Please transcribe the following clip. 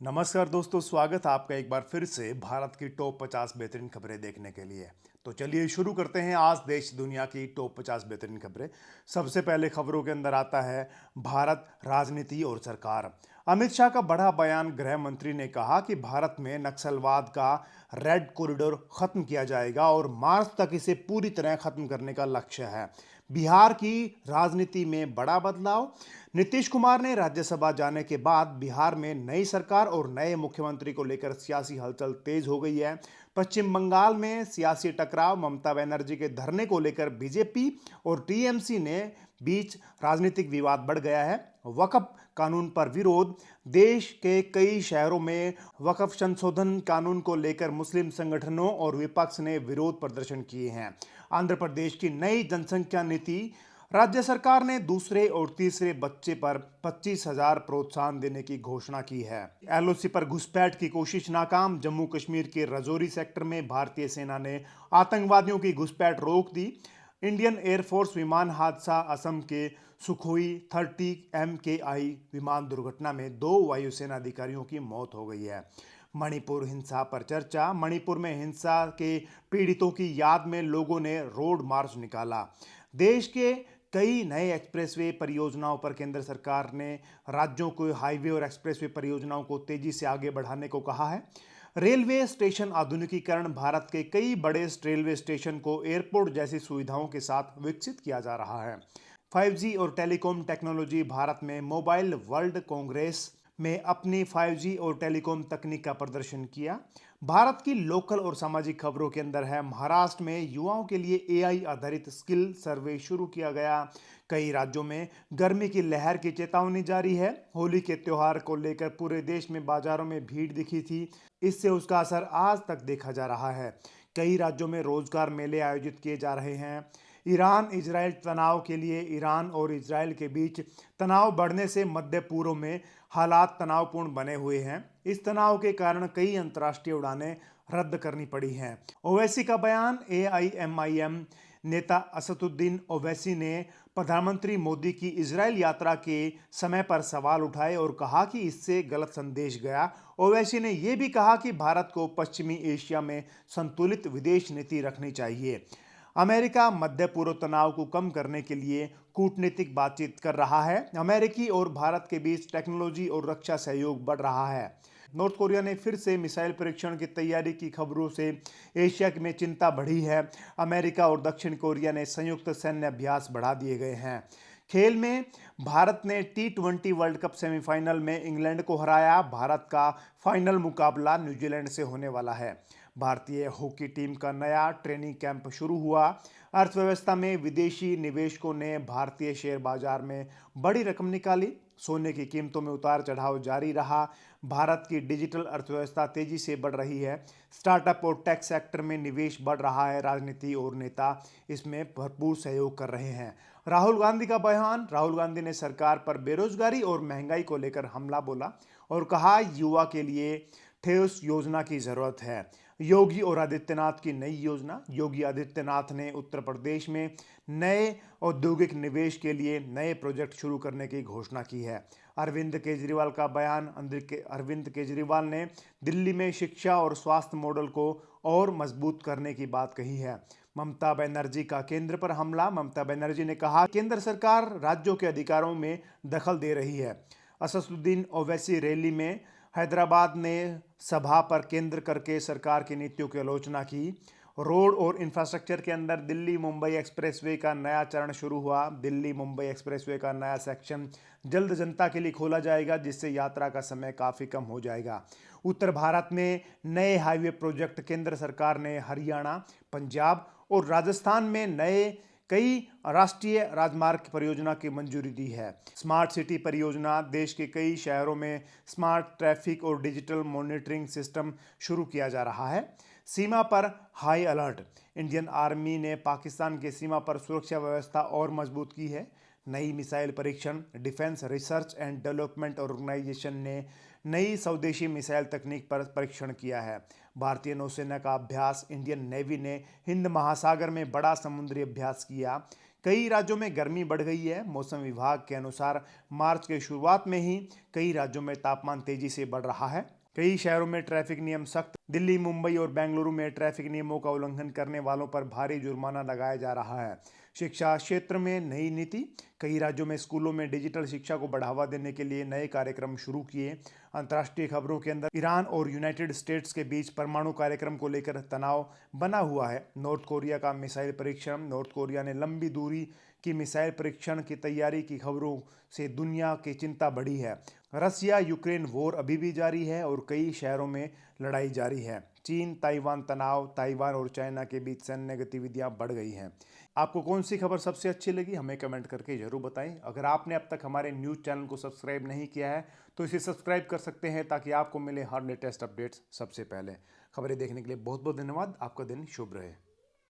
नमस्कार दोस्तों, स्वागत है आपका एक बार फिर से भारत की टॉप 50 बेहतरीन खबरें देखने के लिए। तो चलिए शुरू करते हैं आज देश दुनिया की टॉप 50 बेहतरीन खबरें। सबसे पहले खबरों के अंदर आता है भारत, राजनीति और सरकार। अमित शाह का बड़ा बयान। गृह मंत्री ने कहा कि भारत में नक्सलवाद का रेड कॉरिडोर खत्म किया जाएगा और मार्च तक इसे पूरी तरह खत्म करने का लक्ष्य है। बिहार की राजनीति में बड़ा बदलाव। नीतीश कुमार ने राज्यसभा जाने के बाद बिहार में नई सरकार और नए मुख्यमंत्री को लेकर सियासी हलचल तेज हो गई है। पश्चिम बंगाल में सियासी टकराव। ममता बनर्जी के धरने को लेकर बीजेपी और टीएमसी ने बीच राजनीतिक विवाद बढ़ गया है। वक्फ कानून पर विरोध। देश के कई शहरों में वक्फ संशोधन कानून को लेकर मुस्लिम संगठनों और विपक्ष ने विरोध प्रदर्शन किए हैं। आंध्र प्रदेश की नई जनसंख्या नीति। राज्य सरकार ने दूसरे और तीसरे बच्चे पर 25,000 प्रोत्साहन देने की घोषणा की है। एलओसी पर घुसपैठ की कोशिश नाकाम। जम्मू कश्मीर के राजौरी सेक्टर में भारतीय सेना ने आतंकवादियों की घुसपैठ रोक दी। इंडियन एयरफोर्स विमान हादसा। असम के सुखोई 30 MKI विमान दुर्घटना में 2 वायुसेना अधिकारियों की मौत हो गई है। मणिपुर हिंसा पर चर्चा। मणिपुर में हिंसा के पीड़ितों की याद में लोगों ने रोड मार्च निकाला। देश के कई नए एक्सप्रेसवे परियोजनाओं पर केंद्र सरकार ने राज्यों को हाईवे और एक्सप्रेसवे परियोजनाओं को तेजी से आगे बढ़ाने को कहा है। रेलवे स्टेशन आधुनिकीकरण। भारत के कई बड़े रेलवे स्टेशन को एयरपोर्ट जैसी सुविधाओं के साथ विकसित किया जा रहा है। 5G और टेलीकॉम टेक्नोलॉजी। भारत में मोबाइल वर्ल्ड कांग्रेस में अपनी 5G और टेलीकॉम तकनीक का प्रदर्शन किया। भारत की लोकल और सामाजिक खबरों के अंदर है। महाराष्ट्र में युवाओं के लिए AI आधारित स्किल सर्वे शुरू किया गया। कई राज्यों में गर्मी की लहर की चेतावनी जारी है। होली के त्योहार को लेकर पूरे देश में बाजारों में भीड़ दिखी थी। इससे उसका असर आज तक देखा जा रहा है। कई राज्यों में रोजगार मेले आयोजित किए जा रहे हैं। ईरान इजराइल तनाव के लिए। ईरान और इजराइल के बीच तनाव बढ़ने से मध्य पूर्व में हालात तनावपूर्ण बने हुए हैं। इस तनाव के कारण कई अंतर्राष्ट्रीय उड़ानें रद्द करनी पड़ी हैं। ओवैसी का बयान। AIMIM नेता असदुद्दीन ओवैसी ने प्रधानमंत्री मोदी की इजराइल यात्रा के समय पर सवाल उठाए और कहा कि इससे गलत संदेश गया। ओवैसी ने यह भी कहा कि भारत को पश्चिमी एशिया में संतुलित विदेश नीति रखनी चाहिए। अमेरिका मध्य पूर्व तनाव को कम करने के लिए कूटनीतिक बातचीत कर रहा है। अमेरिकी और भारत के बीच टेक्नोलॉजी और रक्षा सहयोग बढ़ रहा है। नॉर्थ कोरिया ने फिर से मिसाइल परीक्षण की तैयारी की खबरों से एशिया में चिंता बढ़ी है। अमेरिका और दक्षिण कोरिया ने संयुक्त सैन्य अभ्यास बढ़ा दिए गए हैं। खेल में भारत ने T20 वर्ल्ड कप सेमीफाइनल में इंग्लैंड को हराया। भारत का फाइनल मुकाबला न्यूजीलैंड से होने वाला है। भारतीय हॉकी टीम का नया ट्रेनिंग कैंप शुरू हुआ। अर्थव्यवस्था में विदेशी निवेशकों ने भारतीय शेयर बाजार में बड़ी रकम निकाली। सोने की कीमतों में उतार चढ़ाव जारी रहा। भारत की डिजिटल अर्थव्यवस्था तेजी से बढ़ रही है। स्टार्टअप और टेक सेक्टर में निवेश बढ़ रहा है। राजनीति और नेता इसमें भरपूर सहयोग कर रहे हैं। राहुल गांधी का बयान। राहुल गांधी ने सरकार पर बेरोजगारी और महंगाई को लेकर हमला बोला और कहा युवा के लिए ठोस योजना की जरूरत है। योगी और आदित्यनाथ की नई योजना। योगी आदित्यनाथ ने उत्तर प्रदेश में नए औद्योगिक निवेश के लिए नए प्रोजेक्ट शुरू करने की घोषणा की है। अरविंद केजरीवाल का बयान। अरविंद केजरीवाल ने दिल्ली में शिक्षा और स्वास्थ्य मॉडल को और मजबूत करने की बात कही है। ममता बनर्जी का केंद्र पर हमला। ममता बनर्जी ने कहा केंद्र सरकार राज्यों के अधिकारों में दखल दे रही है। असदुद्दीन ओवैसी रैली में हैदराबाद ने सभा पर केंद्र करके सरकार की नीतियों की आलोचना की। रोड और इंफ्रास्ट्रक्चर के अंदर दिल्ली मुंबई एक्सप्रेसवे का नया चरण शुरू हुआ। दिल्ली मुंबई एक्सप्रेसवे का नया सेक्शन जल्द जनता के लिए खोला जाएगा, जिससे यात्रा का समय काफ़ी कम हो जाएगा। उत्तर भारत में नए हाईवे प्रोजेक्ट। केंद्र सरकार ने हरियाणा, पंजाब और राजस्थान में नए कई राष्ट्रीय राजमार्ग परियोजना की मंजूरी दी है। स्मार्ट सिटी परियोजना। देश के कई शहरों में स्मार्ट ट्रैफिक और डिजिटल मॉनिटरिंग सिस्टम शुरू किया जा रहा है। सीमा पर हाई अलर्ट। इंडियन आर्मी ने पाकिस्तान की सीमा पर सुरक्षा व्यवस्था और मजबूत की है। नई मिसाइल परीक्षण। Defence research and development organisation ने नई स्वदेशी मिसाइल तकनीक पर परीक्षण किया है। भारतीय नौसेना का अभ्यास। इंडियन नेवी ने हिंद महासागर में बड़ा समुद्री अभ्यास किया। कई राज्यों में गर्मी बढ़ गई है। मौसम विभाग के अनुसार मार्च के शुरुआत में ही कई राज्यों में तापमान तेजी से बढ़ रहा है। कई शहरों में ट्रैफिक नियम सख्त। दिल्ली, मुंबई और बेंगलुरु में ट्रैफिक नियमों का उल्लंघन करने वालों पर भारी जुर्माना लगाया जा रहा है। शिक्षा क्षेत्र में नई नीति। कई राज्यों में स्कूलों में डिजिटल शिक्षा को बढ़ावा देने के लिए नए कार्यक्रम शुरू किए। अंतर्राष्ट्रीय खबरों के अंदर ईरान और यूनाइटेड स्टेट्स के बीच परमाणु कार्यक्रम को लेकर तनाव बना हुआ है। नॉर्थ कोरिया का मिसाइल परीक्षण। नॉर्थ कोरिया ने लंबी दूरी की मिसाइल परीक्षण की तैयारी की खबरों से दुनिया की चिंता बढ़ी है। रसिया यूक्रेन वॉर अभी भी जारी है और कई शहरों में लड़ाई जारी है। चीन ताइवान तनाव। ताइवान और चाइना के बीच सैन्य गतिविधियां बढ़ गई हैं। आपको कौन सी खबर सबसे अच्छी लगी, हमें कमेंट करके जरूर बताएं। अगर आपने अब तक हमारे न्यूज़ चैनल को सब्सक्राइब नहीं किया है तो इसे सब्सक्राइब कर सकते हैं ताकि आपको मिले हर लेटेस्ट अपडेट्स सबसे पहले। खबरें देखने के लिए बहुत बहुत धन्यवाद। आपका दिन शुभ रहे।